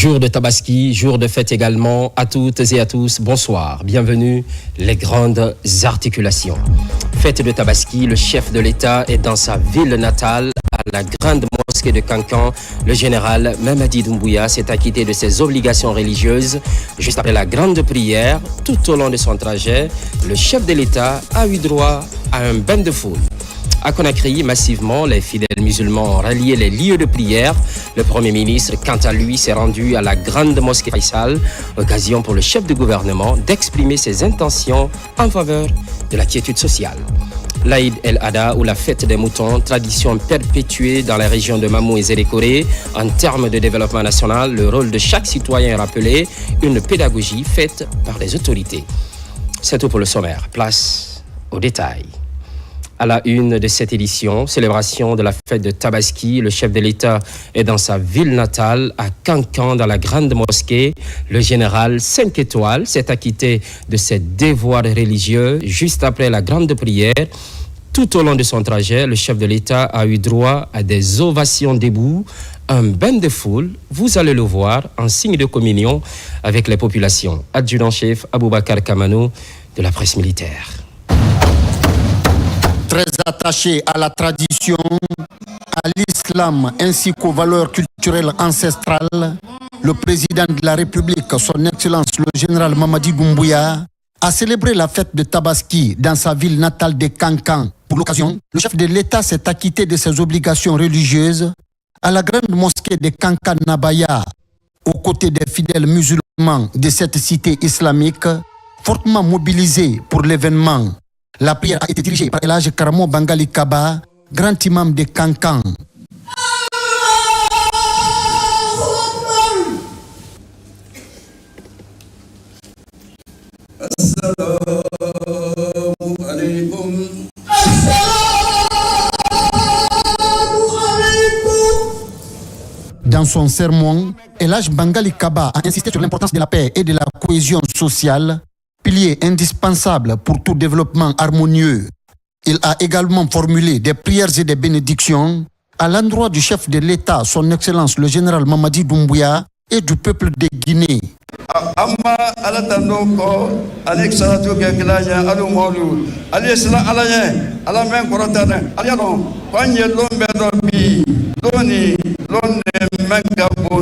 Jour de Tabaski, jour de fête également à toutes et à tous. Bonsoir, bienvenue, les grandes articulations. Fête de Tabaski, le chef de l'État est dans sa ville natale, à la grande mosquée de Kankan. Le général Mamadi Doumbouya s'est acquitté de ses obligations religieuses. Juste après la grande prière, tout au long de son trajet, le chef de l'État a eu droit à un bain de foule. À Conakry, massivement, les fidèles musulmans ont rallié les lieux de prière. Le Premier ministre, quant à lui, s'est rendu à la grande mosquée Faisal, occasion pour le chef de gouvernement d'exprimer ses intentions en faveur de la quiétude sociale. L'Aïd el-Adha ou la fête des moutons, tradition perpétuée dans les régions de Mamou et Zérékoré. En termes de développement national, le rôle de chaque citoyen est rappelé, une pédagogie faite par les autorités. C'est tout pour le sommaire. Place aux détails. À la une de cette édition, célébration de la fête de Tabaski, le chef de l'État est dans sa ville natale, à Kankan, dans la grande mosquée. Le général 5 étoiles s'est acquitté de ses devoirs religieux juste après la grande prière. Tout au long de son trajet, le chef de l'État a eu droit à des ovations debout, un bain de foule, vous allez le voir, en signe de communion avec les populations. Adjudant-chef Aboubakar Kamanou de la presse militaire. Très attaché à la tradition, à l'islam ainsi qu'aux valeurs culturelles ancestrales, le président de la République, son Excellence le général Mamadi Doumbouya, a célébré la fête de Tabaski dans sa ville natale de Kankan. Pour l'occasion, le chef de l'État s'est acquitté de ses obligations religieuses à la grande mosquée de Kankan Nabaya, aux côtés des fidèles musulmans de cette cité islamique, fortement mobilisés pour l'événement. La prière a été dirigée par El Hadj Karamo Bangali Kaba, grand imam de Kankan. Assalamu alaikum. Dans son sermon, El Hadj Bangali Kaba a insisté sur l'importance de la paix et de la cohésion sociale, pilier indispensable pour tout développement harmonieux. Il a également formulé des prières et des bénédictions à l'endroit du chef de l'État, son Excellence le général Mamadi Doumbouya, et du peuple de Guinée. Amma alatanoko alexalatu keklanya alumolu alisla alaya alamen korotana aliano kwanye lombe dobi doni lonne mengabo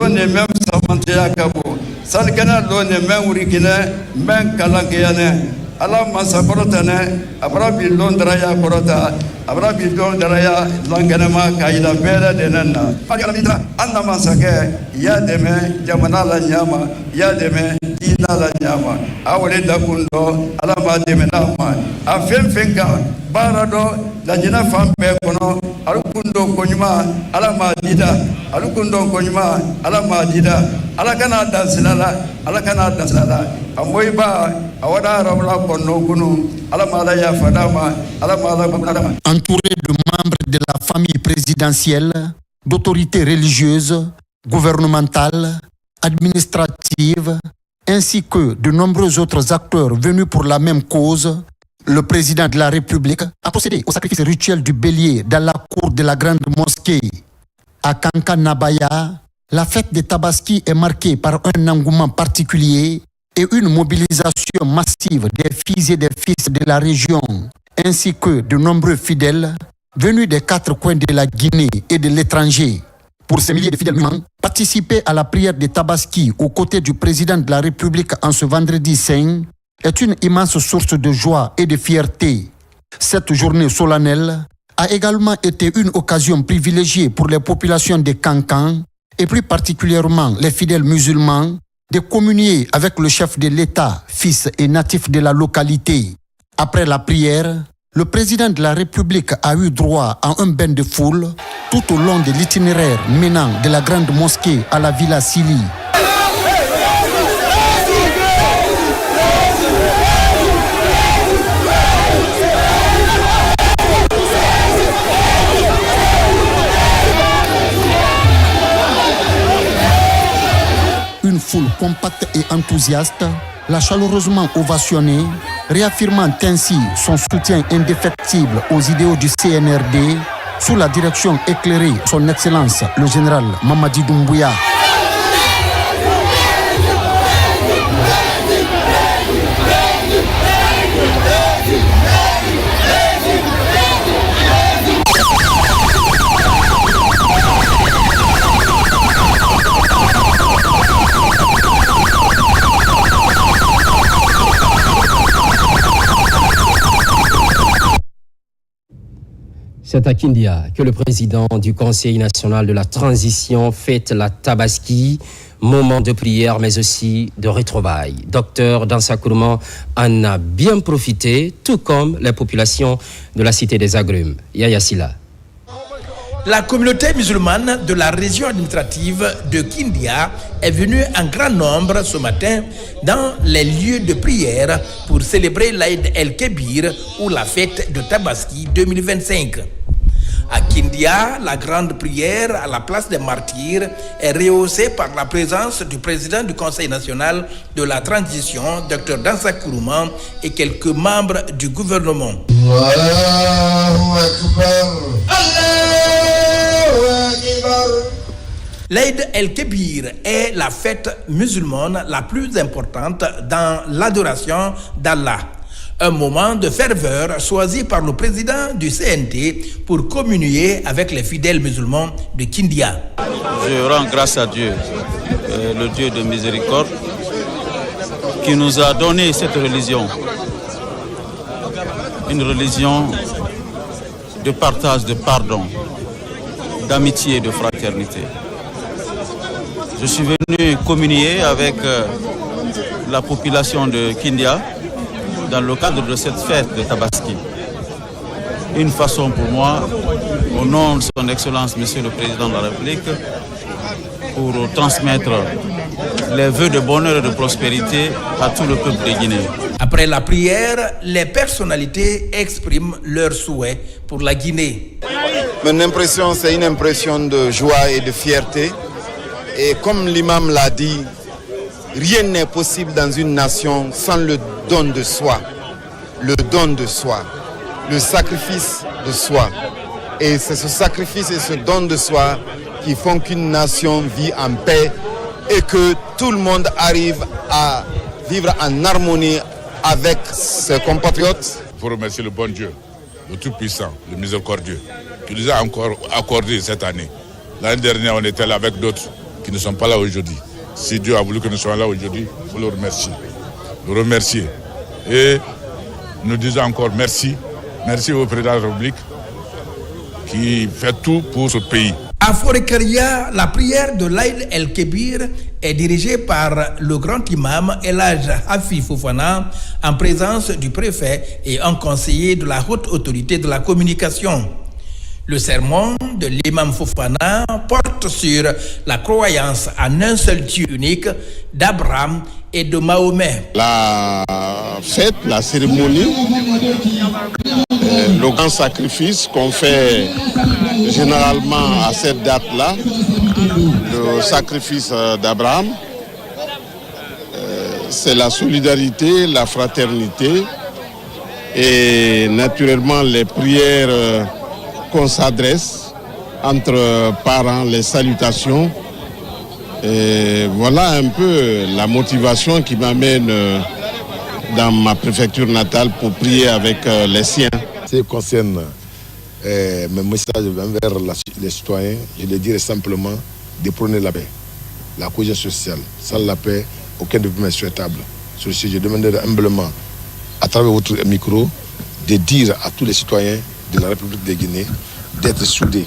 doni mem samantia kabo salkana lonne mengurikine men kalangiyane ala masakorotane abrabi londraya korota abrabi londraya langanama kaida bela denana ala mitra anna masake ya deme jamana la nyama ya deme dina la nyama awle dakundo ala ma deme nama afem fenka barado la jina fambe kono alukundo konyuma ala ma dida alukundo konyuma ala ma dida ala kana dansilala ala kana dansilala amoiba awada rabla kono kunu ala ma la ya fadama ala ma la babadama. Entouré de membres de la famille présidentielle, d'autorités religieuses, gouvernementales, administratives, ainsi que de nombreux autres acteurs venus pour la même cause, le président de la République a procédé au sacrifice rituel du bélier dans la cour de la grande mosquée. À Kankan Nabaya, la fête de Tabaski est marquée par un engouement particulier et une mobilisation massive des filles et des fils de la région, ainsi que de nombreux fidèles venus des 4 coins de la Guinée et de l'étranger. Pour ces milliers de fidèles musulmans, participer à la prière de Tabaski aux côtés du président de la République en ce vendredi saint est une immense source de joie et de fierté. Cette journée solennelle a également été une occasion privilégiée pour les populations de Kankan et plus particulièrement les fidèles musulmans de communier avec le chef de l'État, fils et natif de la localité. Après la prière, le président de la République a eu droit à un bain de foule tout au long de l'itinéraire menant de la grande mosquée à la Villa Sili. Une foule compacte et enthousiaste l'a chaleureusement ovationné, réaffirmant ainsi son soutien indéfectible aux idéaux du CNRD sous la direction éclairée de son Excellence le général Mamadi Doumbouya. C'est à Kindia que le président du Conseil national de la transition fête la Tabaski, moment de prière mais aussi de retrouvailles. Docteur Dansa Kourouman en a bien profité, tout comme les populations de la cité des Agrumes. Yaya Silla. La communauté musulmane de la région administrative de Kindia est venue en grand nombre ce matin dans les lieux de prière pour célébrer l'Aïd el-Kébir ou la fête de Tabaski 2025. À Kindia, la grande prière à la place des martyrs est rehaussée par la présence du président du Conseil national de la transition, Dr Dansa Kourouman, et quelques membres du gouvernement. L'Aïd el-Kébir est la fête musulmane la plus importante dans l'adoration d'Allah. Un moment de ferveur choisi par le président du CNT pour communier avec les fidèles musulmans de Kindia. Je rends grâce à Dieu, le Dieu de miséricorde, qui nous a donné cette religion. Une religion de partage, de pardon, d'amitié et de fraternité. Je suis venu communier avec la population de Kindia dans le cadre de cette fête de Tabaski. Une façon pour moi, au nom de son Excellence Monsieur le Président de la République, pour transmettre les vœux de bonheur et de prospérité à tout le peuple de Guinée. Après la prière, les personnalités expriment leurs souhaits pour la Guinée. Mon impression, c'est une impression de joie et de fierté. Et comme l'imam l'a dit, rien n'est possible dans une nation sans le don de soi. Le don de soi, le sacrifice de soi. Et c'est ce sacrifice et ce don de soi qui font qu'une nation vit en paix et que tout le monde arrive à vivre en harmonie avec ses compatriotes. Il faut remercier le bon Dieu, le Tout-Puissant, le Miséricordieux, qui nous a encore accordé cette année. L'année dernière, on était là avec d'autres qui ne sont pas là aujourd'hui. Si Dieu a voulu que nous soyons là aujourd'hui, il faut le remercier. Le remercier. Et nous disons encore merci. Merci au président de la République qui fait tout pour ce pays. À Forêt-Caria, la prière de l'Aïd el-Kébir est dirigée par le grand imam El Hadj Hafi Fofana en présence du préfet et un conseiller de la haute autorité de la communication. Le sermon de l'imam Fofana porte sur la croyance en un seul Dieu unique d'Abraham et de Mahomet. La fête, la cérémonie, le grand sacrifice qu'on fait généralement à cette date-là, le sacrifice d'Abraham, c'est la solidarité, la fraternité et naturellement les prières qu'on s'adresse entre parents, les salutations. Et voilà un peu la motivation qui m'amène dans ma préfecture natale pour prier avec les siens. Ce qui concerne mes messages envers les citoyens, je les dirais simplement de prôner la paix, la cohésion sociale. Sans la paix, aucun développement n'est souhaitable. Sur ce, je demanderai humblement, à travers votre micro, de dire à tous les citoyens de la République de Guinée d'être soudés.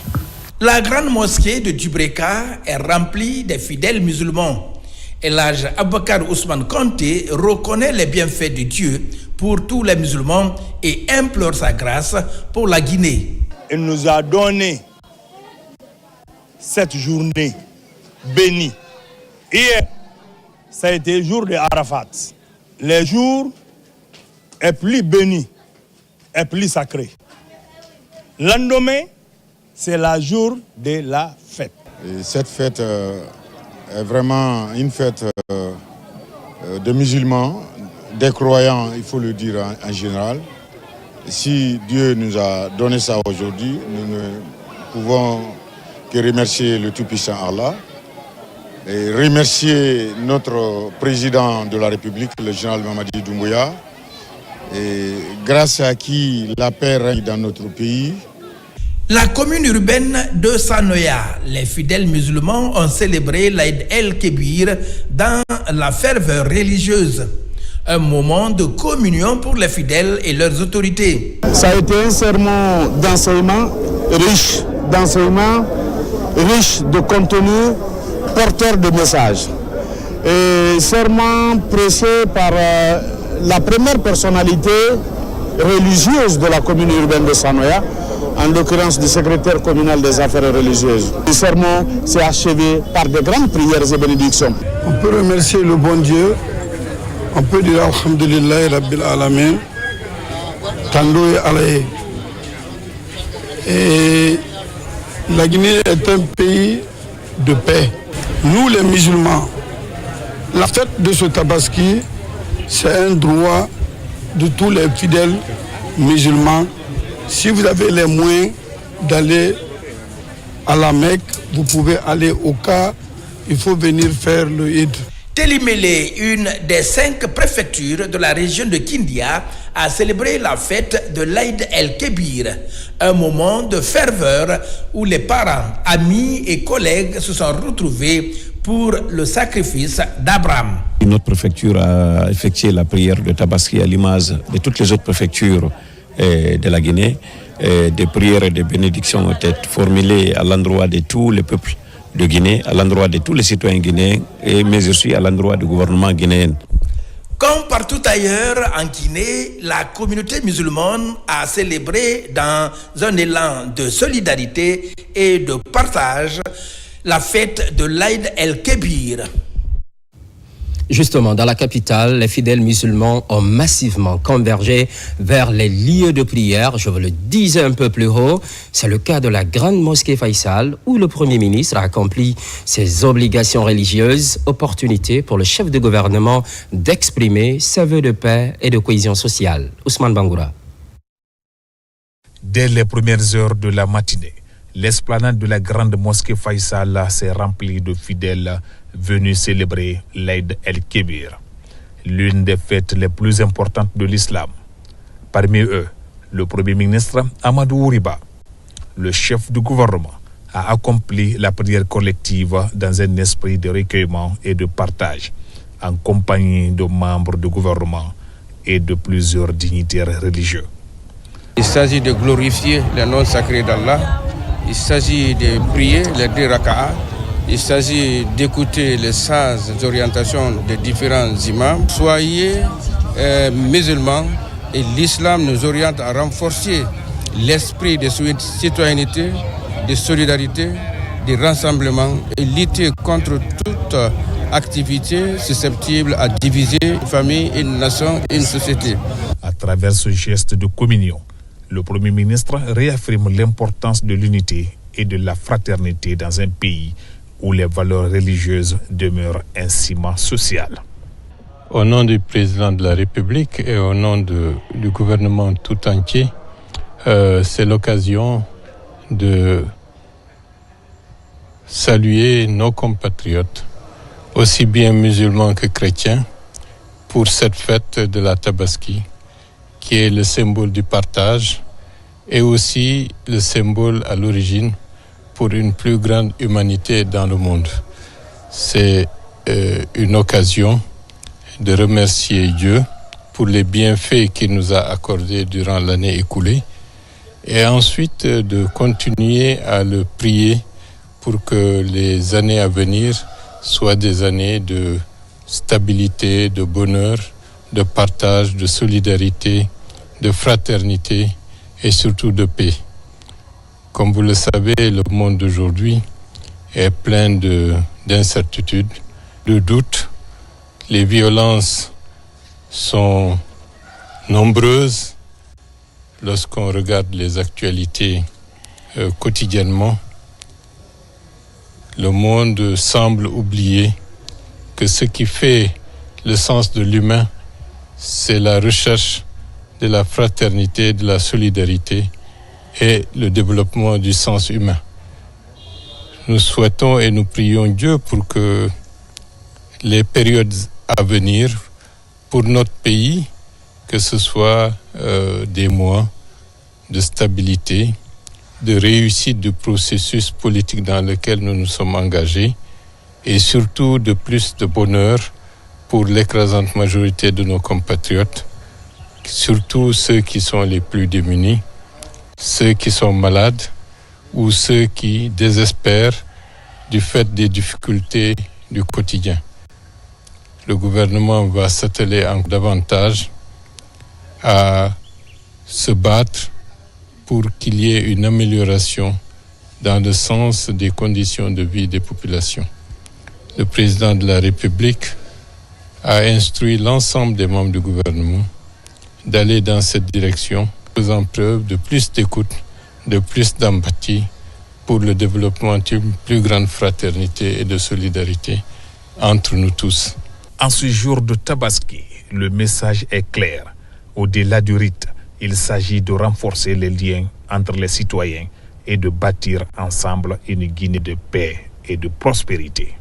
La grande mosquée de Djubreka est remplie des fidèles musulmans. El Hadj Abakar Ousmane Kanté reconnaît les bienfaits de Dieu pour tous les musulmans et implore sa grâce pour la Guinée. Il nous a donné cette journée bénie. Hier, ça a été le jour de Arafat. Le jour est plus béni, est plus sacré. Le lendemain, c'est le jour de la fête. Et cette fête est vraiment une fête de musulmans, des croyants, il faut le dire en général. Si Dieu nous a donné ça aujourd'hui, nous ne pouvons que remercier le Tout-Puissant Allah et remercier notre président de la République, le général Mamadi Doumbouya, et grâce à qui la paix règne dans notre pays. La commune urbaine de Sanoya, les fidèles musulmans ont célébré l'Aïd el-Kébir dans la ferveur religieuse. Un moment de communion pour les fidèles et leurs autorités. Ça a été un sermon d'enseignement riche d'enseignements, riche de contenu, porteur de messages. Et serment prêché par la première personnalité religieuse de la commune urbaine de Sanoya, en l'occurrence du secrétaire communal des affaires religieuses. Le sermon s'est achevé par de grandes prières et bénédictions. On peut remercier le bon Dieu, on peut dire Alhamdulillah Rabbil Alamin, Tando et Alaye. Et la Guinée est un pays de paix. Nous les musulmans, la fête de ce Tabaski, c'est un droit de tous les fidèles musulmans. Si vous avez les moyens d'aller à la Mecque, vous pouvez aller au cas, il faut venir faire le Eid. Télimélé, une des 5 préfectures de la région de Kindia, a célébré la fête de l'Aïd el-Kébir, un moment de ferveur où les parents, amis et collègues se sont retrouvés pour le sacrifice d'Abraham. Notre préfecture a effectué la prière de Tabaski à l'image de toutes les autres préfectures de la Guinée. Des prières et des bénédictions ont été formulées à l'endroit de tous les peuples de Guinée, à l'endroit de tous les citoyens guinéens, mais aussi à l'endroit du gouvernement guinéen. Comme partout ailleurs en Guinée, la communauté musulmane a célébré dans un élan de solidarité et de partage la fête de l'Aïd el-Kébir. Justement, dans la capitale, les fidèles musulmans ont massivement convergé vers les lieux de prière. Je vous le disais un peu plus haut, c'est le cas de la grande mosquée Faïsal où le Premier ministre a accompli ses obligations religieuses, opportunité pour le chef de gouvernement d'exprimer ses vœux de paix et de cohésion sociale. Ousmane Bangoura. Dès les premières heures de la matinée, l'esplanade de la grande mosquée Faïsal s'est remplie de fidèles venus célébrer l'Aïd el-Kébir, l'une des fêtes les plus importantes de l'islam. Parmi eux, le Premier ministre Amadou Ouriba, le chef du gouvernement, a accompli la prière collective dans un esprit de recueillement et de partage, en compagnie de membres du gouvernement et de plusieurs dignitaires religieux. Il s'agit de glorifier le nom sacré d'Allah. Il s'agit de prier les 2 raka'as. Il s'agit d'écouter les sages orientations des différents imams. Soyez musulmans et l'islam nous oriente à renforcer l'esprit de citoyenneté, de solidarité, de rassemblement et lutter contre toute activité susceptible à diviser une famille, une nation et une société. À travers ce geste de communion, le Premier ministre réaffirme l'importance de l'unité et de la fraternité dans un pays où les valeurs religieuses demeurent un ciment social. Au nom du président de la République et au nom du gouvernement tout entier, c'est l'occasion de saluer nos compatriotes, aussi bien musulmans que chrétiens, pour cette fête de la Tabaski, qui est le symbole du partage et aussi le symbole à l'origine pour une plus grande humanité dans le monde. C'est une occasion de remercier Dieu pour les bienfaits qu'il nous a accordés durant l'année écoulée et ensuite de continuer à le prier pour que les années à venir soient des années de stabilité, de bonheur, de partage, de solidarité, de fraternité et surtout de paix. Comme vous le savez, le monde d'aujourd'hui est plein d'incertitudes, de doutes. Les violences sont nombreuses lorsqu'on regarde les actualités quotidiennement. Le monde semble oublier que ce qui fait le sens de l'humain, c'est la recherche de la fraternité, de la solidarité et le développement du sens humain. Nous souhaitons et nous prions Dieu pour que les périodes à venir pour notre pays, que ce soit des mois de stabilité, de réussite du processus politique dans lequel nous nous sommes engagés et surtout de plus de bonheur pour l'écrasante majorité de nos compatriotes, surtout ceux qui sont les plus démunis, ceux qui sont malades, ou ceux qui désespèrent du fait des difficultés du quotidien. Le gouvernement va s'atteler davantage à se battre pour qu'il y ait une amélioration dans le sens des conditions de vie des populations. Le président de la République a instruit l'ensemble des membres du gouvernement d'aller dans cette direction, faisant preuve de plus d'écoute, de plus d'empathie pour le développement d'une plus grande fraternité et de solidarité entre nous tous. En ce jour de Tabaski, le message est clair. Au-delà du rite, il s'agit de renforcer les liens entre les citoyens et de bâtir ensemble une Guinée de paix et de prospérité.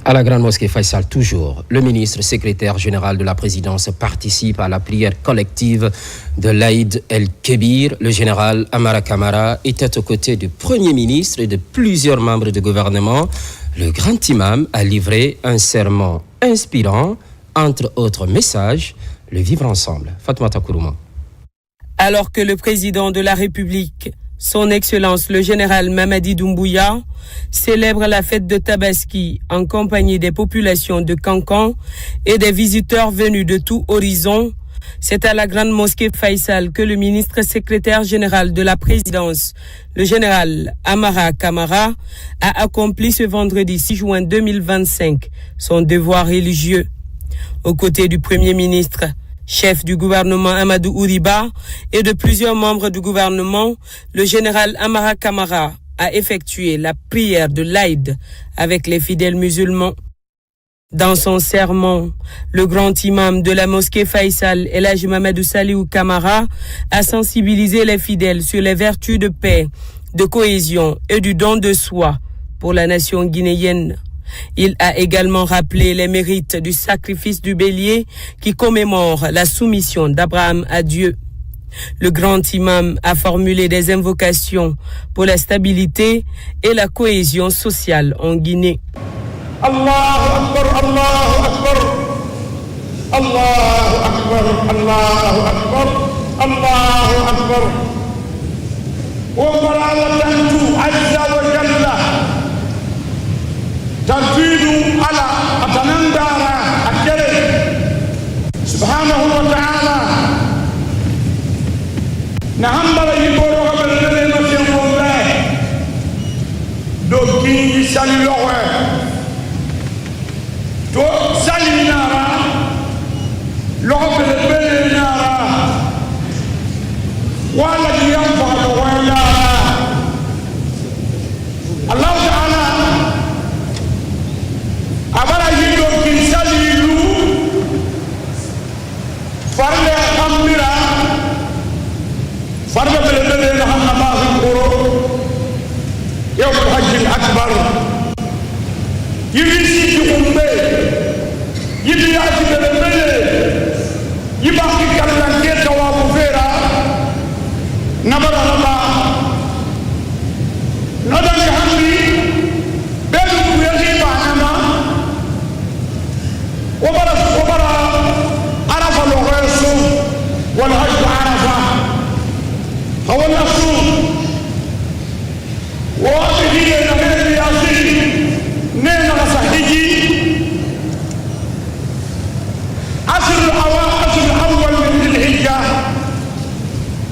À la Grande Mosquée Faisal, toujours, le ministre secrétaire général de la présidence participe à la prière collective de l'Aïd el-Kébir. Le général Amara Kamara était aux côtés du Premier ministre et de plusieurs membres du gouvernement. Le grand imam a livré un sermon inspirant, entre autres messages, le vivre ensemble. Fatoumata Kourouma. Alors que le président de la République, son Excellence le général Mamadi Doumbouya, célèbre la fête de Tabaski en compagnie des populations de Kankan et des visiteurs venus de tout horizon, c'est à la Grande Mosquée Faisal que le ministre secrétaire général de la présidence, le général Amara Kamara, a accompli ce vendredi 6 juin 2025 son devoir religieux. Aux côtés du Premier ministre, chef du gouvernement Amadou Ouriba et de plusieurs membres du gouvernement, le général Amara Kamara a effectué la prière de l'Aïd avec les fidèles musulmans. Dans son sermon, le grand imam de la mosquée Faisal, El Hadji Mamadou Saliou Kamara, a sensibilisé les fidèles sur les vertus de paix, de cohésion et du don de soi pour la nation guinéenne. Il a également rappelé les mérites du sacrifice du bélier qui commémore la soumission d'Abraham à Dieu. Le grand imam a formulé des invocations pour la stabilité et la cohésion sociale en Guinée. Allahu Akbar, Allahu Akbar, Allahu Akbar, Allahu Akbar, Allahu Akbar. ومراوة عز وجل تزيد على أتنندارا الجلل سبحانه وتعالى نعم بلا يقولوا قبل الذي مسيح الله دوكي سالي لغوة دو سالي نارا لغوة بالبلي نارا ولا ينفع لغوة نارا الله تعالى abara yido kinsalilu farle amira farle belebele na hamna maafi kuro yawm al-hajj al-akbar yibisi tikumbe yibi yati belebele yibaki kallanke tawafu fera nabara naba nadan hamdi belu yajiba nama وبرا عرفة الغيص والهج عرفة هو الأصول وإذن نبيل ياسين نينا صحيحي عشر الأول من الحجة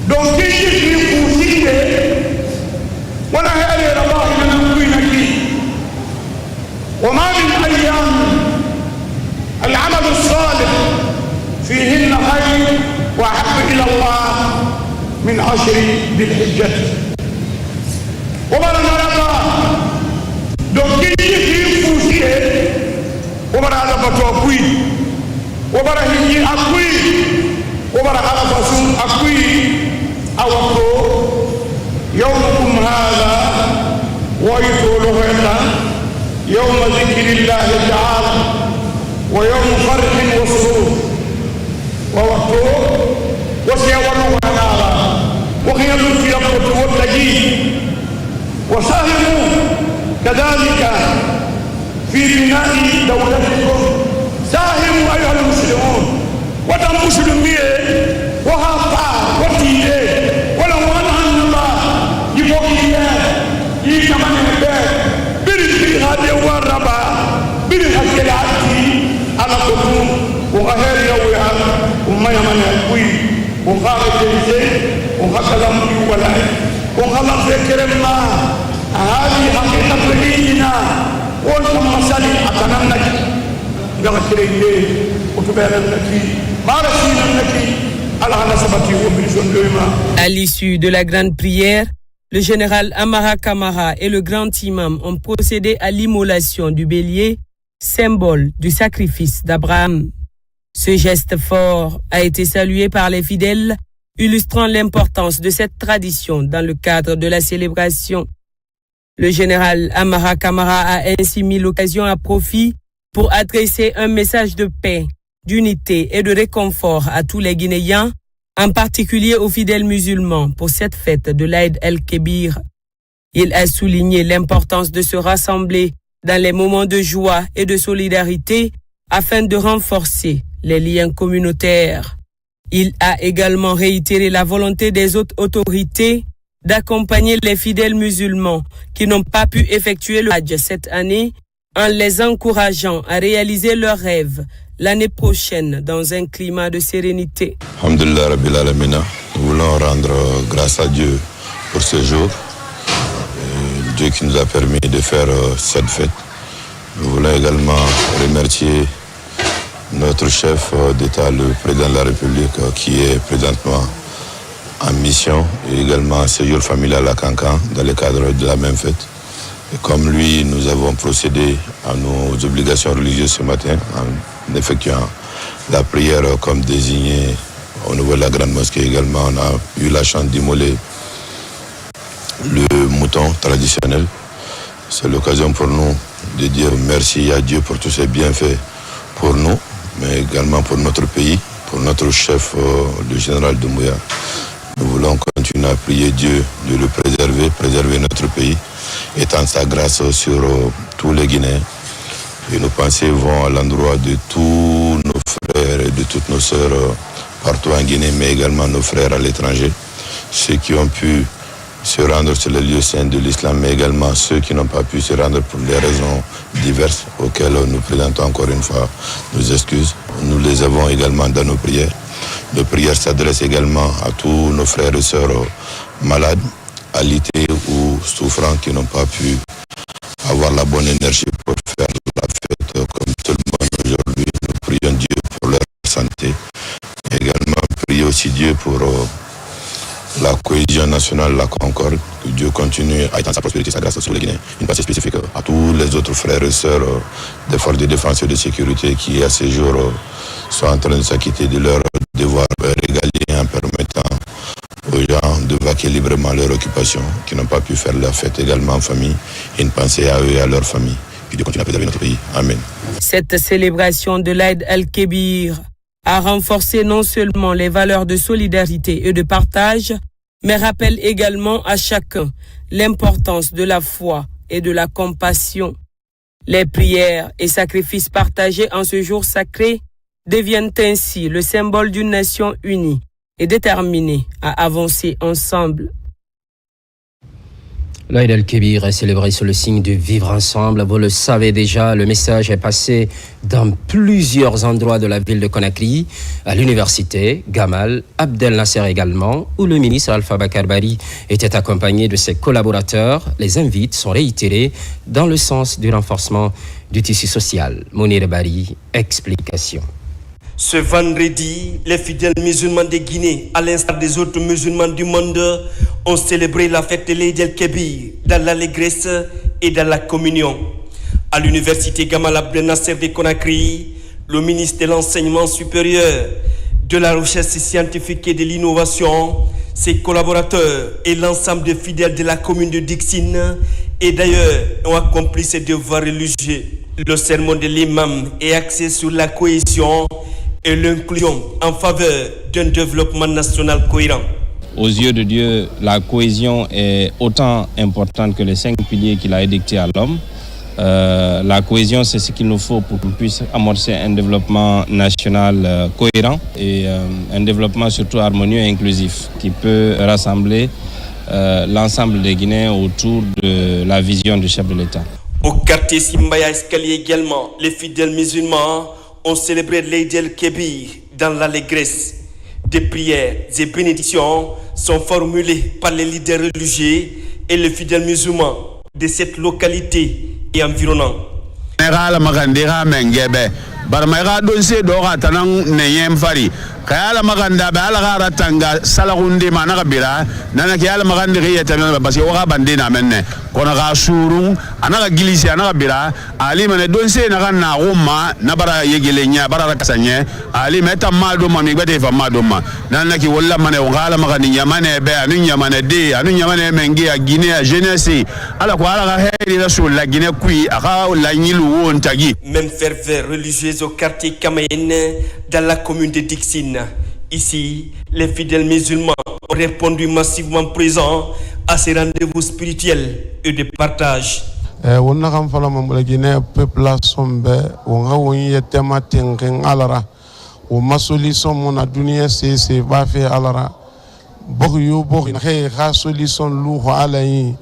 دون كيجي في قوسية ولا هيالي رباه من أموينك وما من أيام العمل الصالح فيهن خير وأحب إلى الله من 10 ذي الحجة وبرا نرى دوكي في فوسيه وبرا لبطو أكوي وبرا هنجي أكوي وبرا ألفاسون أكوي أوكو يومكم هذا ويطوله يوم ذكر الله تعالى ويوم فرح وسرور ووقته وسيونه ونارا وخيل في القوت والتجيد وساهموا كذلك في بناء دولتكم ساهموا ايها المسلمون ودم مسلمين وهابا وتيلي ولو ان الله À l'issue de la grande prière, le général Amara Kamara et le grand imam ont procédé à l'immolation du bélier, symbole du sacrifice d'Abraham. Ce geste fort a été salué par les fidèles, illustrant l'importance de cette tradition dans le cadre de la célébration. Le général Amara Kamara a ainsi mis l'occasion à profit pour adresser un message de paix, d'unité et de réconfort à tous les Guinéens, en particulier aux fidèles musulmans pour cette fête de l'Aïd el-Kébir. Il a souligné l'importance de se rassembler dans les moments de joie et de solidarité afin de renforcer les liens communautaires. Il a également réitéré la volonté des autres autorités d'accompagner les fidèles musulmans qui n'ont pas pu effectuer le Hajj cette année en les encourageant à réaliser leurs rêves l'année prochaine dans un climat de sérénité. Alhamdulillah Rabbil Alamina, nous voulons rendre grâce à Dieu pour ce jour, Dieu qui nous a permis de faire cette fête. Nous voulons également remercier notre chef d'État, le président de la République, qui est présentement en mission et également en séjour familial à Cancan dans le cadre de la même fête. Et comme lui, nous avons procédé à nos obligations religieuses ce matin en effectuant la prière comme désigné au niveau de la grande mosquée. Également, on a eu la chance d'immoler le mouton traditionnel. C'est l'occasion pour nous de dire merci à Dieu pour tous ses bienfaits pour nous, mais également pour notre pays, pour notre chef, le général Doumbouya. Nous voulons continuer à prier Dieu de le préserver notre pays, étendre sa grâce sur tous les Guinéens. Et nos pensées vont à l'endroit de tous nos frères et de toutes nos sœurs partout en Guinée, mais également nos frères à l'étranger, ceux qui ont pu se rendre sur les lieux saints de l'islam, mais également ceux qui n'ont pas pu se rendre pour des raisons diverses auxquelles nous présentons encore une fois nos excuses. Nous les avons également dans nos prières. Nos prières s'adressent également à tous nos frères et sœurs malades, alités ou souffrants qui n'ont pas pu avoir la bonne énergie pour faire la fête comme tout le monde aujourd'hui. Nous prions Dieu pour leur santé. Et également prions aussi Dieu pour la cohésion nationale, la concorde, que Dieu continue à étendre sa prospérité, sa grâce sur les Guinéens. Une pensée spécifique à tous les autres frères et sœurs des forces de défense et de sécurité qui, à ces jours, sont en train de s'acquitter de leur devoir régalien en permettant aux gens de vaquer librement leur occupation, qui n'ont pas pu faire la fête également en famille. Une pensée à eux et à leur famille. Que Dieu continue à préserver notre pays. Amen. Cette célébration de l'Aïd el-Kébir a renforcé non seulement les valeurs de solidarité et de partage, mais rappelle également à chacun l'importance de la foi et de la compassion. Les prières et sacrifices partagés en ce jour sacré deviennent ainsi le symbole d'une nation unie et déterminée à avancer ensemble. L'Aïd el-Kébir est célébré sous le signe de vivre ensemble. Vous le savez déjà, le message est passé dans plusieurs endroits de la ville de Conakry, à l'université, Gamal, Abdel Nasser également, où le ministre Alpha Bakar Bari était accompagné de ses collaborateurs. Les invites sont réitérés dans le sens du renforcement du tissu social. Mounir Bari, explication. Ce vendredi, les fidèles musulmans de Guinée, à l'instar des autres musulmans du monde, ont célébré la fête de l'Aïd el-Kébir dans l'allégresse et dans la communion. À l'université Gamal Abdel Nasser de Conakry, le ministre de l'Enseignement supérieur, de la Recherche scientifique et de l'Innovation, ses collaborateurs et l'ensemble des fidèles de la commune de Dixine, et d'ailleurs, ont accompli ses devoirs religieux. Le sermon de l'imam est axé sur la cohésion et l'inclusion en faveur d'un développement national cohérent. Aux yeux de Dieu, la cohésion est autant importante que les 5 piliers qu'il a édictés à l'homme. La cohésion, c'est ce qu'il nous faut pour qu'on puisse amorcer un développement national cohérent et un développement surtout harmonieux et inclusif qui peut rassembler l'ensemble des Guinéens autour de la vision du chef de l'État. Au quartier Simbaya Escalier également, les fidèles musulmans ont célébré l'Eid el-Kébir dans l'allégresse. Des prières et bénédictions sont formulées par les leaders religieux et les fidèles musulmans de cette localité et environnant. Barmaïra donse dora tanang neyem fari kayala maganda ba ala gara tanga salagundi manaka bira nana kayala magandi riyata parce que waka bandina menne kona ga surung anaka gilisi anaka bira ali mane donse na na roma na bara yegelenya bara kasanye ali meta mado mami bade fa mado ma nana ki walla mane wala magandi nyamane be anu nyamane de anu nyamane mengi a Guinée jeunesse ala ko ala ga heri rasul la Guinée kui aka la nyilu won tagi. Même ferveur religieuse au quartier Kamayenne dans la commune de Dixine. Ici, les fidèles musulmans ont répondu massivement présents à ces rendez-vous spirituels et de partage. On a renforcé la Guinée population on a eu tema tengen alara o masolition mon adunia c'est va faire alara bok yo bok na solution lu alayi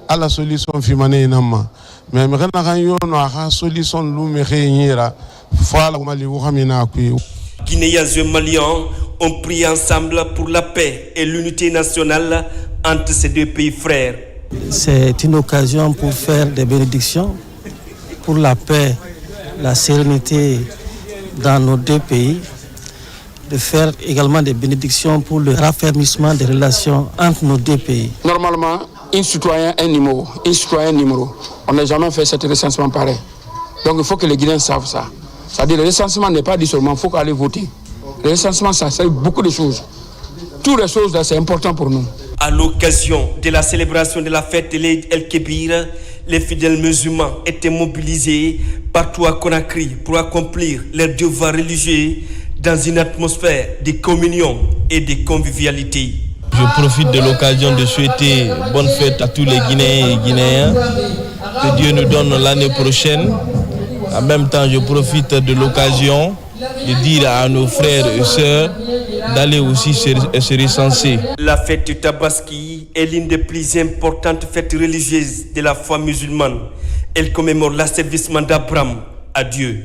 ala solution fimane nama mais me kana kan yo no ha solution lu me kheyira fala mali wo xamina ko Guinéens et Maliens ont prié ensemble pour la paix et l'unité nationale entre ces deux pays frères. C'est une occasion pour faire des bénédictions pour la paix, la sérénité dans nos deux pays, de faire également des bénédictions pour le raffermissement des relations entre nos deux pays. Normalement, un citoyen, un numéro. On n'a jamais fait cet recensement pareil. Donc il faut que les Guinéens savent ça. C'est-à-dire le recensement n'est pas dit seulement, il faut aller voter. Le recensement, ça sert beaucoup de choses. Toutes les choses, c'est important pour nous. À l'occasion de la célébration de la fête de l'Eid el-Kébir, les fidèles musulmans étaient mobilisés partout à Conakry pour accomplir leurs devoirs religieux dans une atmosphère de communion et de convivialité. Je profite de l'occasion de souhaiter bonne fête à tous les Guinéens et Guinéens. Que Dieu nous donne l'année prochaine. En même temps, je profite de l'occasion de dire à nos frères et sœurs d'aller aussi se recenser. La fête du Tabaski est l'une des plus importantes fêtes religieuses de la foi musulmane. Elle commémore l'asservissement d'Abraham à Dieu.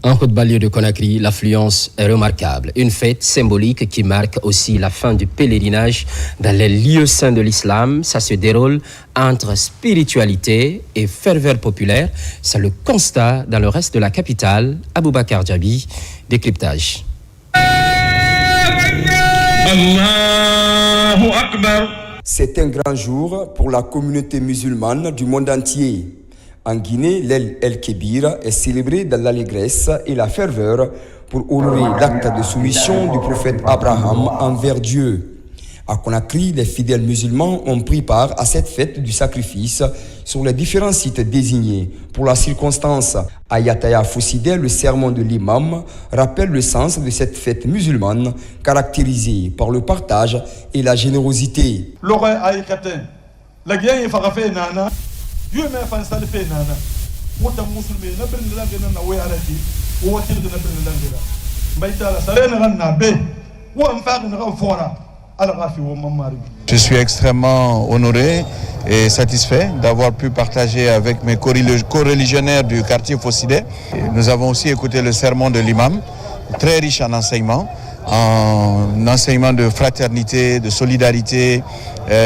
En haute banlieue de Conakry, l'affluence est remarquable. Une fête symbolique qui marque aussi la fin du pèlerinage dans les lieux saints de l'islam. Ça se déroule entre spiritualité et ferveur populaire. C'est le constat dans le reste de la capitale. Aboubakar Djabi, décryptage. C'est un grand jour pour la communauté musulmane du monde entier. En Guinée, l'Eid el-Kébir est célébré dans l'allégresse et la ferveur pour honorer l'acte de soumission du prophète Abraham envers Dieu. À Conakry, les fidèles musulmans ont pris part à cette fête du sacrifice sur les différents sites désignés. Pour la circonstance, à Yataya Fousside, le sermon de l'imam rappelle le sens de cette fête musulmane caractérisée par le partage et la générosité. Dieu m'a fait ça le fait nana. Wota musulmi na ben langue na we arati. Wo watil na ben langue la. Bayta la salena na be. Wo am fa na fora. Ala rafi wo mamari. Je suis extrêmement honoré et satisfait d'avoir pu partager avec mes co-religionnaires du quartier Fossidé. Nous avons aussi écouté le sermon de l'imam, très riche en enseignements de fraternité, de solidarité,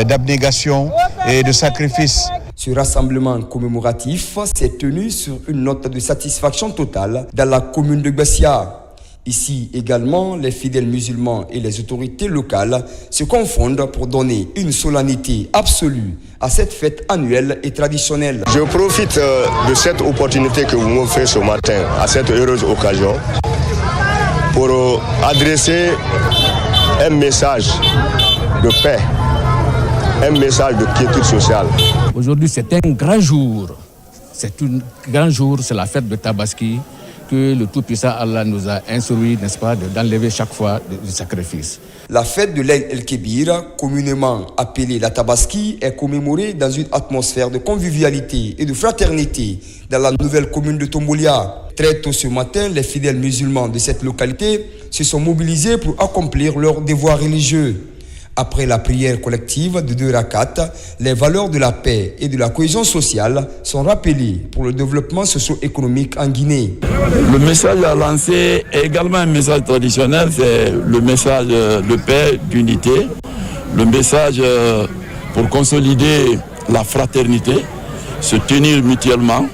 d'abnégation et de sacrifice. Ce rassemblement commémoratif s'est tenu sur une note de satisfaction totale dans la commune de Gbassia. Ici également, les fidèles musulmans et les autorités locales se confondent pour donner une solennité absolue à cette fête annuelle et traditionnelle. Je profite de cette opportunité que vous m'offrez ce matin, à cette heureuse occasion, pour adresser un message de paix, un message de quiétude sociale. Aujourd'hui, c'est un grand jour. C'est la fête de Tabaski que le Tout-Puissant Allah nous a instruit, n'est-ce pas, d'enlever chaque fois du sacrifice. La fête de l'Eid el-Kébir, communément appelée la Tabaski, est commémorée dans une atmosphère de convivialité et de fraternité dans la nouvelle commune de Tombolia. Très tôt ce matin, les fidèles musulmans de cette localité se sont mobilisés pour accomplir leurs devoirs religieux. Après la prière collective de 2 rakats, les valeurs de la paix et de la cohésion sociale sont rappelées pour le développement socio-économique en Guinée. Le message à lancer est également un message traditionnel, c'est le message de paix, d'unité, le message pour consolider la fraternité, se tenir mutuellement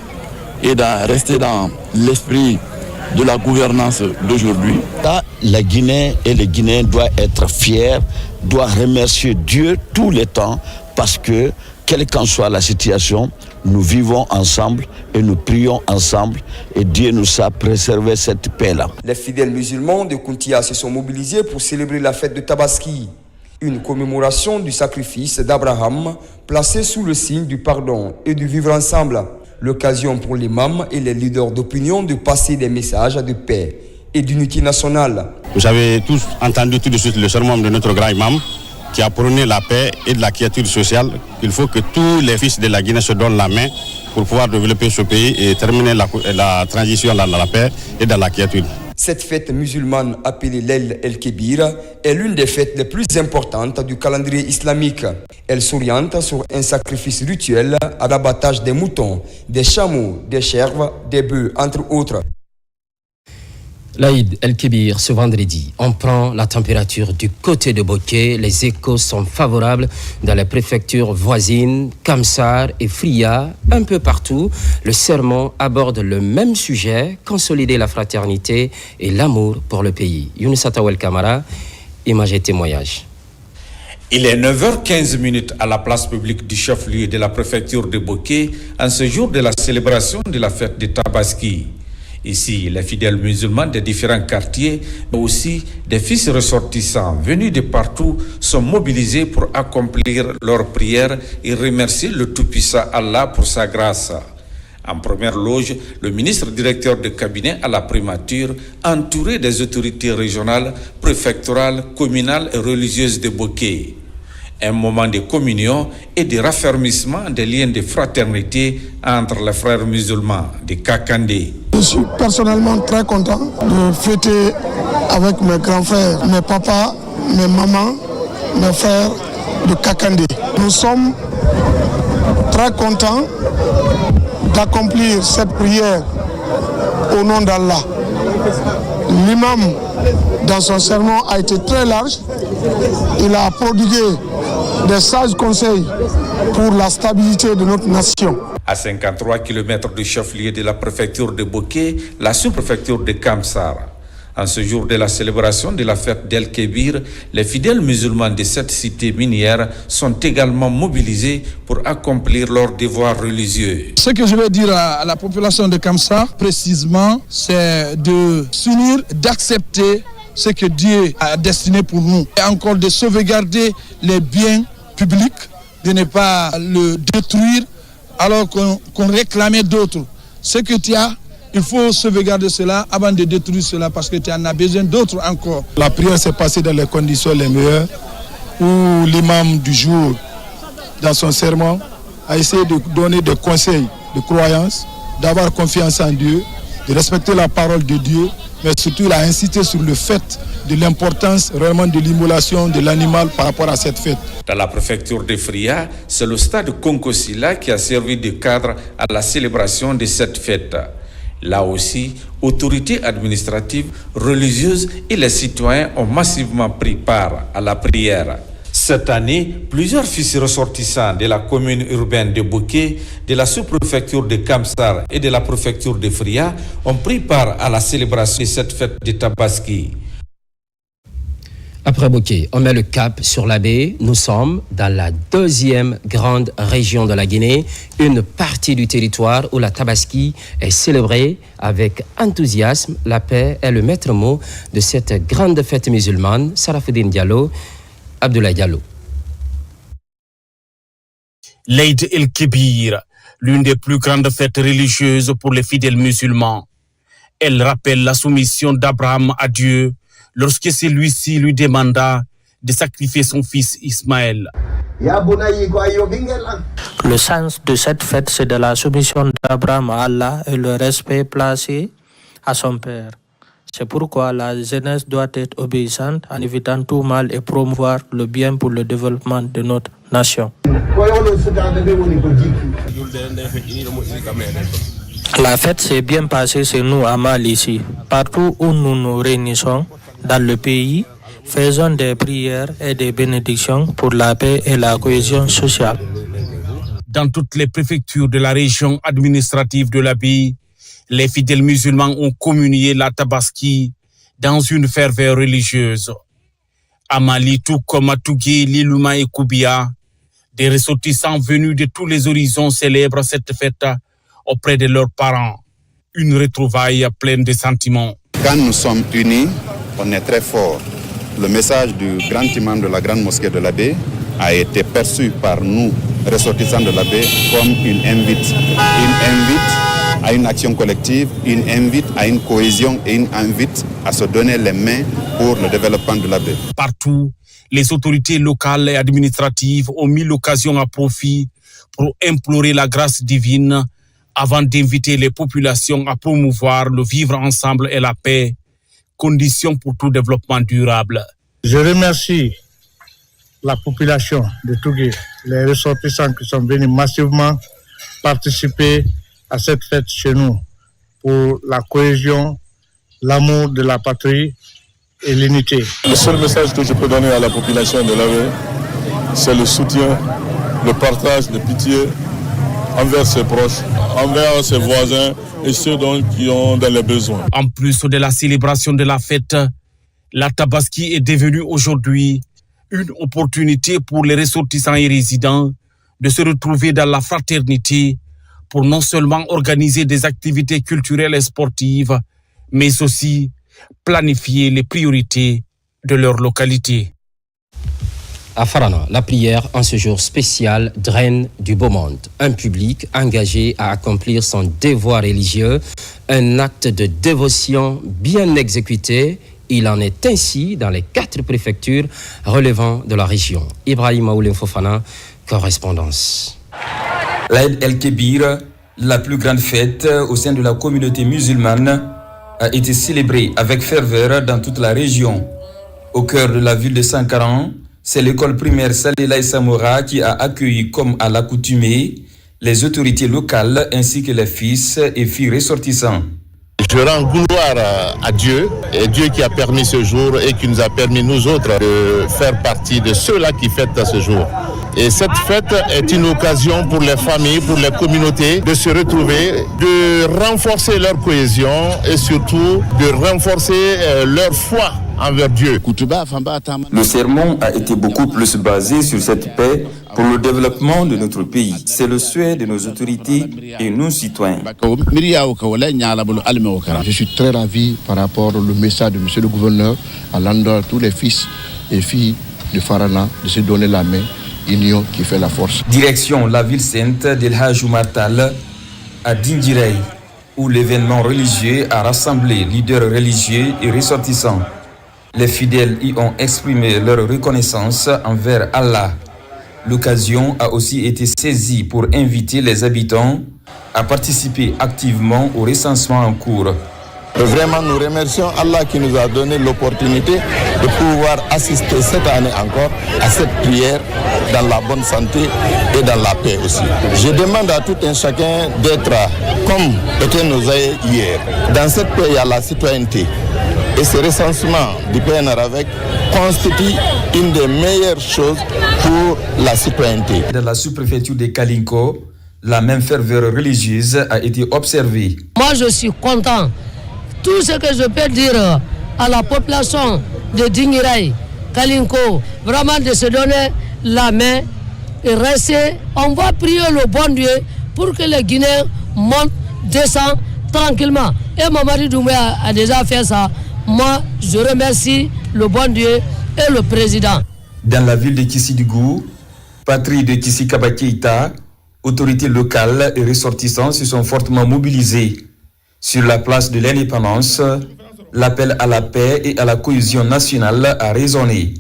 et rester dans l'esprit de la gouvernance d'aujourd'hui. La Guinée et les Guinéens doivent être fiers, doivent remercier Dieu tout le temps parce que, quelle qu'en soit la situation, nous vivons ensemble et nous prions ensemble et Dieu nous a préservé cette paix-là. Les fidèles musulmans de Kountia se sont mobilisés pour célébrer la fête de Tabaski, une commémoration du sacrifice d'Abraham placée sous le signe du pardon et du vivre ensemble. L'occasion pour l'imam et les leaders d'opinion de passer des messages de paix et d'unité nationale. Vous avez tous entendu tout de suite le sermon de notre grand imam qui a prôné la paix et de la quiétude sociale. Il faut que tous les fils de la Guinée se donnent la main pour pouvoir développer ce pays et terminer la transition dans la paix et dans la quiétude. Cette fête musulmane appelée l'Eid el-Kébir est l'une des fêtes les plus importantes du calendrier islamique. Elle s'oriente sur un sacrifice rituel à l'abattage des moutons, des chameaux, des chèvres, des bœufs, entre autres. L'Aïd el-Kébir ce vendredi. On prend la température du côté de Boké. Les échos sont favorables dans les préfectures voisines, Kamsar et Fria. Un peu partout, le sermon aborde le même sujet, consolider la fraternité et l'amour pour le pays. Younous Atawel Kamara, images et témoignages. Il est 9h15 à la place publique du chef-lieu de la préfecture de Boké en ce jour de la célébration de la fête de Tabaski. Ici, les fidèles musulmans des différents quartiers, mais aussi des fils ressortissants venus de partout, sont mobilisés pour accomplir leurs prières et remercier le Tout-Puissant Allah pour sa grâce. En première loge, le ministre directeur de cabinet à la primature, entouré des autorités régionales, préfectorales, communales et religieuses de Boké. Un moment de communion et de raffermissement des liens de fraternité entre les frères musulmans de Kakandé. Je suis personnellement très content de fêter avec mes grands frères, mes papas, mes mamans, mes frères de Kakandé. Nous sommes très contents d'accomplir cette prière au nom d'Allah. L'imam, dans son sermon, a été très large. Il a prodigué des sages conseils pour la stabilité de notre nation. À 53 km du chef-lieu de la préfecture de Boké, la sous-préfecture de Kamsar. En ce jour de la célébration de la fête d'El-Kébir, les fidèles musulmans de cette cité minière sont également mobilisés pour accomplir leurs devoirs religieux. Ce que je vais dire à la population de Kamsar, précisément, c'est de s'unir, d'accepter ce que Dieu a destiné pour nous. Et encore de sauvegarder les biens publics, de ne pas le détruire alors qu'on réclamait d'autres. Ce que tu as, il faut sauvegarder cela avant de détruire cela parce que tu en as besoin d'autres encore. La prière s'est passée dans les conditions les meilleures où l'imam du jour, dans son sermon, a essayé de donner des conseils de croyance, d'avoir confiance en Dieu, de respecter la parole de Dieu, mais surtout il a incité sur le fait de l'importance vraiment de l'immolation de l'animal par rapport à cette fête. Dans la préfecture de Fria, c'est le stade Konkosila qui a servi de cadre à la célébration de cette fête. Là aussi, autorités administratives, religieuses et les citoyens ont massivement pris part à la prière. Cette année, plusieurs fils ressortissants de la commune urbaine de Boké, de la sous-préfecture de Kamsar et de la préfecture de Fria ont pris part à la célébration de cette fête de Tabaski. Après Boké, on met le cap sur la baie. Nous sommes dans la deuxième grande région de la Guinée, une partie du territoire où la Tabaski est célébrée avec enthousiasme. La paix est le maître mot de cette grande fête musulmane. Sarafoudine Diallo, Abdoulaye Diallo. L'Aïd el-Kébir, l'une des plus grandes fêtes religieuses pour les fidèles musulmans. Elle rappelle la soumission d'Abraham à Dieu lorsque celui-ci lui demanda de sacrifier son fils Ismaël. Le sens de cette fête, c'est de la soumission d'Abraham à Allah et le respect placé à son père. C'est pourquoi la jeunesse doit être obéissante en évitant tout mal et promouvoir le bien pour le développement de notre nation. La fête s'est bien passée chez nous à Mali ici. Partout où nous nous réunissons dans le pays, faisons des prières et des bénédictions pour la paix et la cohésion sociale. Dans toutes les préfectures de la région administrative de l'Abbé, les fidèles musulmans ont communié la Tabaski dans une ferveur religieuse. À Mali, tout comme à Tougué, Lilouma et Koubia, des ressortissants venus de tous les horizons célèbrent cette fête auprès de leurs parents. Une retrouvaille pleine de sentiments. Quand nous sommes unis, on est très forts. Le message du grand imam de la grande mosquée de l'Abbé a été perçu par nous, ressortissants de l'Abbé, comme une invite. Une invite à une action collective, une invite à une cohésion et une invite à se donner les mains pour le développement de l'Abbé. Partout, les autorités locales et administratives ont mis l'occasion à profit pour implorer la grâce divine avant d'inviter les populations à promouvoir le vivre ensemble et la paix, condition pour tout développement durable. Je remercie la population de Tougué, les ressortissants qui sont venus massivement participer à cette fête chez nous pour la cohésion, l'amour de la patrie et l'unité. Le seul message que je peux donner à la population de l'Abbé, c'est le soutien, le partage de pitié envers ses proches, envers ses voisins et ceux qui ont dans les besoins. En plus de la célébration de la fête, la Tabaski est devenue aujourd'hui une opportunité pour les ressortissants et résidents de se retrouver dans la fraternité pour non seulement organiser des activités culturelles et sportives, mais aussi planifier les priorités de leur localité. À Farana, la prière en ce jour spécial draine du beau monde. Un public engagé à accomplir son devoir religieux, un acte de dévotion bien exécuté. Il en est ainsi dans les 4 préfectures relevant de la région. Ibrahim Aoulin Fofana, correspondance. L'Aïd el-Kébir, la plus grande fête au sein de la communauté musulmane, a été célébrée avec ferveur dans toute la région. Au cœur de la ville de Sankaran, c'est l'école primaire Salila Samora qui a accueilli comme à l'accoutumée les autorités locales ainsi que les fils et filles ressortissants. Je rends gloire à Dieu, et Dieu qui a permis ce jour et qui nous a permis nous autres de faire partie de ceux-là qui fêtent ce jour. Et cette fête est une occasion pour les familles, pour les communautés de se retrouver, de renforcer leur cohésion et surtout de renforcer leur foi envers Dieu. Le sermon a été beaucoup plus basé sur cette paix pour le développement de notre pays. C'est le souhait de nos autorités et nous citoyens. Je suis très ravi par rapport au message de monsieur le gouverneur à l'endroit de tous les fils et filles de Farana de se donner la main, union qui fait la force. Direction la ville sainte d'El Hadj Oumar Tall à Dindirey, où l'événement religieux a rassemblé leaders religieux et ressortissants. Les fidèles y ont exprimé leur reconnaissance envers Allah. L'occasion a aussi été saisie pour inviter les habitants à participer activement au recensement en cours. Vraiment, nous remercions Allah qui nous a donné l'opportunité de pouvoir assister cette année encore à cette prière dans la bonne santé et dans la paix aussi. Je demande à tout un chacun d'être comme étaient nos aïeux hier. Dans cette paix, il y a la citoyenneté. Et ce recensement du PNRAVEC constitue une des meilleures choses pour la citoyenneté. Dans la sous-préfecture de Kalinko, la même ferveur religieuse a été observée. Moi, je suis content. Tout ce que je peux dire à la population de Dingirai, Kalinko, vraiment de se donner la main et rester. On va prier le bon Dieu pour que les Guinéens montent, descendent tranquillement. Et Mamadi Doumbouya a déjà fait ça. Moi, je remercie le bon Dieu et le président. Dans la ville de Kissidougou, patrie de Kissikaba Keïta, autorités locales et ressortissants se sont fortement mobilisés. Sur la place de l'indépendance, l'appel à la paix et à la cohésion nationale a résonné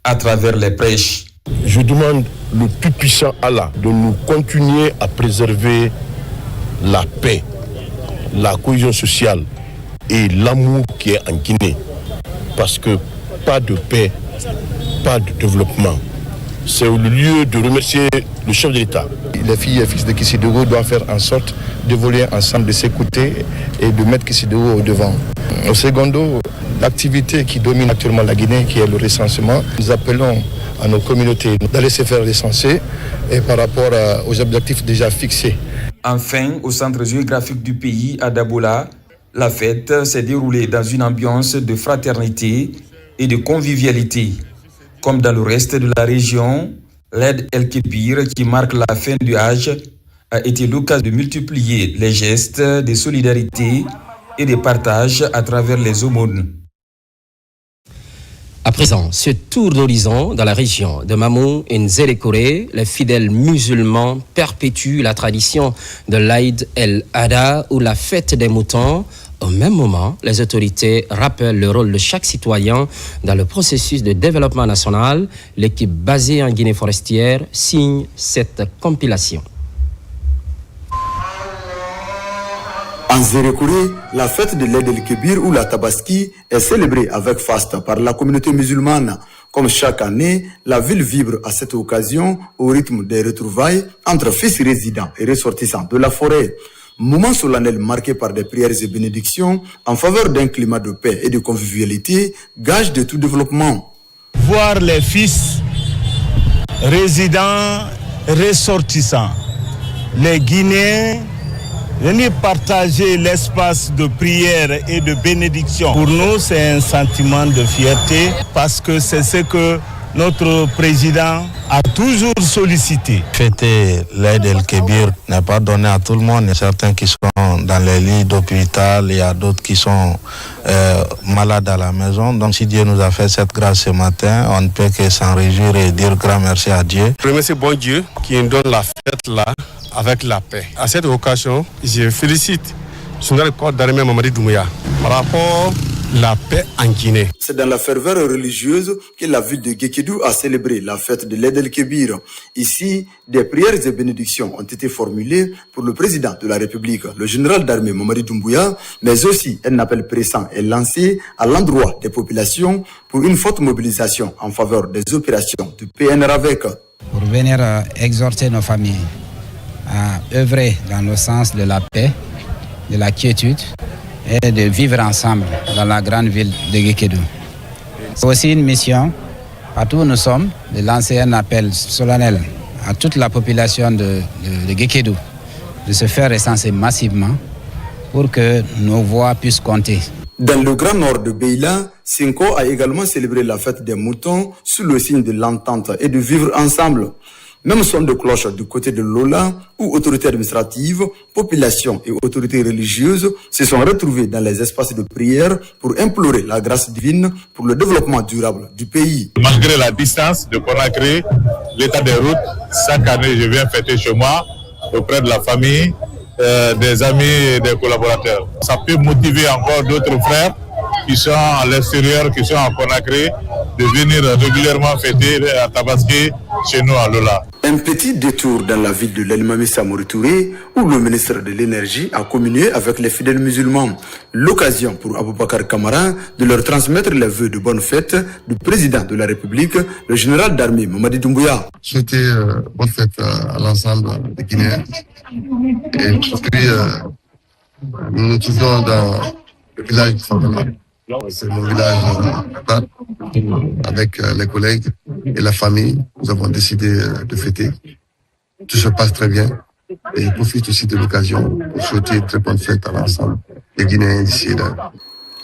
à travers les prêches. Je demande le tout-puissant Allah de nous continuer à préserver la paix, la cohésion sociale et l'amour qui est en Guinée. Parce que pas de paix, pas de développement. C'est le lieu de remercier le chef de l'État. Les filles et fils de Kisidoro doivent faire en sorte d'évoluer ensemble, de s'écouter et de mettre Kisidoro au devant. Au secondo, l'activité qui domine actuellement la Guinée, qui est le recensement, nous appelons à nos communautés d'aller se faire recenser et par rapport aux objectifs déjà fixés. Enfin, au centre géographique du pays, à Dabola, la fête s'est déroulée dans une ambiance de fraternité et de convivialité. Comme dans le reste de la région, l'Aïd el-Kébir, qui marque la fin du Hajj, a été l'occasion de multiplier les gestes de solidarité et de partage à travers les aumônes. À présent, ce tour d'horizon dans la région de Mamou et Nzélékoré, les fidèles musulmans perpétuent la tradition de l'Aïd el-Adha ou la fête des moutons. Au même moment, les autorités rappellent le rôle de chaque citoyen dans le processus de développement national. L'équipe basée en Guinée forestière signe cette compilation. En Nzérékoré, la fête de l'Aïd el-Kébir ou la Tabaski est célébrée avec faste par la communauté musulmane. Comme chaque année, la ville vibre à cette occasion au rythme des retrouvailles entre fils résidents et ressortissants de la forêt. Moment solennel marqué par des prières et bénédictions en faveur d'un climat de paix et de convivialité, gage de tout développement. Voir les fils résidents, ressortissants, les Guinéens venir partager l'espace de prière et de bénédiction. Pour nous, c'est un sentiment de fierté parce que c'est ce que notre président a toujours sollicité. Fêter l'Aïd el-Kébir n'est pas donné à tout le monde. Il y a certains qui sont dans les lits d'hôpital, il y a d'autres qui sont malades à la maison. Donc si Dieu nous a fait cette grâce ce matin, on ne peut que s'en réjouir et dire grand merci à Dieu. Je remercie bon Dieu qui nous donne la fête là avec la paix. À cette occasion, je félicite son corps d'armée Mamadi Doumbouya par rapport la paix en Guinée. C'est dans la ferveur religieuse que la ville de Guékédou a célébré la fête de l'Aïd el-Kébir. Ici, des prières et bénédictions ont été formulées pour le président de la République, le général d'armée Mamadi Doumbouya, mais aussi un appel pressant est lancé à l'endroit des populations pour une forte mobilisation en faveur des opérations du PNRAVEC. Pour venir exhorter nos familles à œuvrer dans le sens de la paix, de la quiétude et de vivre ensemble dans la grande ville de Guékédou. C'est aussi une mission, partout où nous sommes, de lancer un appel solennel à toute la population de Guékédou, de se faire recenser massivement pour que nos voix puissent compter. Dans le grand nord de Beila, Cinco a également célébré la fête des moutons sous le signe de l'entente et de vivre ensemble. Même son de cloche du côté de Lola, où autorités administratives, population et autorités religieuses se sont retrouvées dans les espaces de prière pour implorer la grâce divine pour le développement durable du pays. Malgré la distance de Conakry, l'état des routes, chaque année je viens fêter chez moi auprès de la famille, des amis et des collaborateurs. Ça peut motiver encore d'autres frères qui sont à l'extérieur, qui sont à Conakry, de venir régulièrement fêter à Tabaski chez nous à Lola. Un petit détour dans la ville de l'Elmami Samori Touré, où le ministre de l'Énergie a communié avec les fidèles musulmans. L'occasion pour Aboubakar Kamara de leur transmettre les vœux de bonne fête du président de la République, le général d'armée Mamadi Doumbouya. Souhaiter bonne fête à l'ensemble des Guinéens. Et puis, nous nous trouvons dans le village de Fandama. C'est mon village avec les collègues et la famille. Nous avons décidé de fêter. Tout se passe très bien. Et je profite aussi de l'occasion pour souhaiter une très bonne fête à l'ensemble des Guinéens d'ici et là.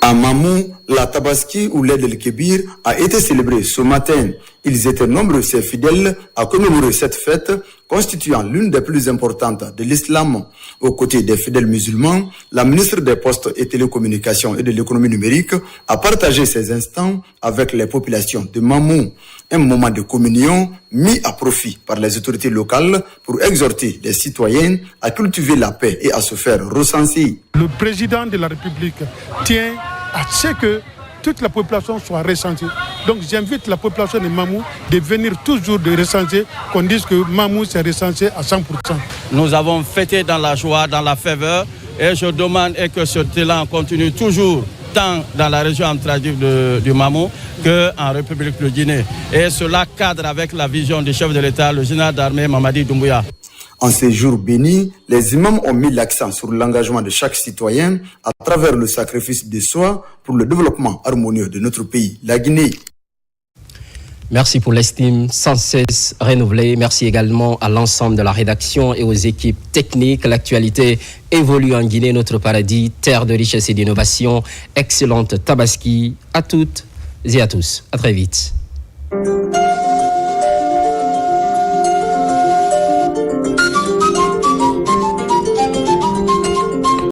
À Mamou, la Tabaski ou l'Aïd el-Kébir a été célébrée ce matin. Ils étaient nombreux, ces fidèles, à commémorer cette fête, constituant l'une des plus importantes de l'islam. Aux côtés des fidèles musulmans, la ministre des Postes et Télécommunications et de l'économie numérique a partagé ces instants avec les populations de Mamou. Un moment de communion mis à profit par les autorités locales pour exhorter les citoyens à cultiver la paix et à se faire recenser. Le président de la République tient à ce que toute la population soit recensée. Donc j'invite la population de Mamou de venir toujours de recenser, qu'on dise que Mamou s'est recensé à 100%. Nous avons fêté dans la joie, dans la ferveur, Et je demande que ce élan continue toujours tant dans la région administrative du Mamou qu'en République de Guinée. Et cela cadre avec la vision du chef de l'État, le général d'armée Mamadi Doumbouya. En ces jours bénis, les imams ont mis l'accent sur l'engagement de chaque citoyen à travers le sacrifice de soi pour le développement harmonieux de notre pays, la Guinée. Merci pour l'estime sans cesse renouvelée. Merci également à l'ensemble de la rédaction et aux équipes techniques. L'actualité évolue en Guinée, notre paradis, terre de richesse et d'innovation. Excellente Tabaski à toutes et à tous. À très vite.